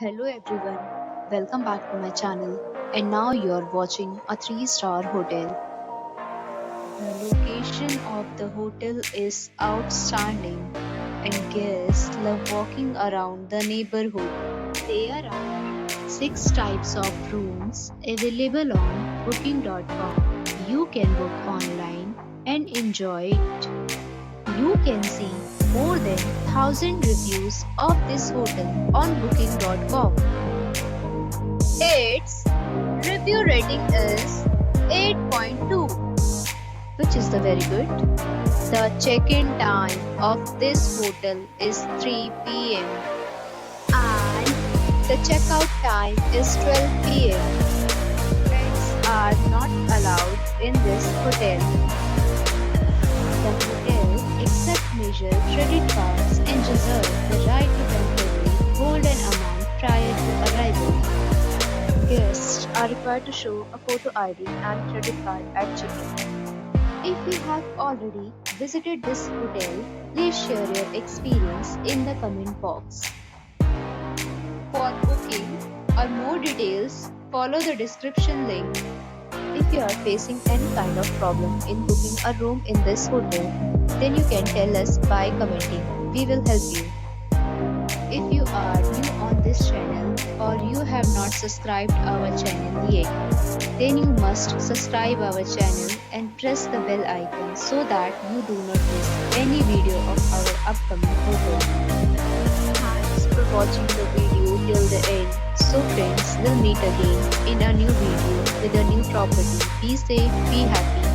Hello everyone, welcome back to my channel. And now you're watching a 3-star hotel. The location of the hotel is outstanding and guests love walking around the neighborhood. There are 6 types of rooms available on booking.com. You can book online and enjoy it. You can see more than 1,000 reviews of this hotel on booking.com. Its review rating is 8.2, which is the very good. The check-in time of this hotel is 3 p.m. and the checkout time is 12 p.m. Pets are not allowed in this hotel. The hotel accepts major credit cards and reserves the right to temporarily hold an amount prior to arrival. Guests are required to show a photo ID and credit card at check-in. If you have already visited this hotel, please share your experience in the comment box. For booking or more details, follow the description link. If you are facing any kind of problem in booking a room in this hotel, then you can tell us by commenting. We will help you. If you are new on this channel or you have not subscribed our channel yet, then you must subscribe our channel and press the bell icon so that you do not miss any video of our upcoming hotel. Thanks for watching the video till the end. So friends, we'll meet again in a new video with a new property. Be safe, be happy.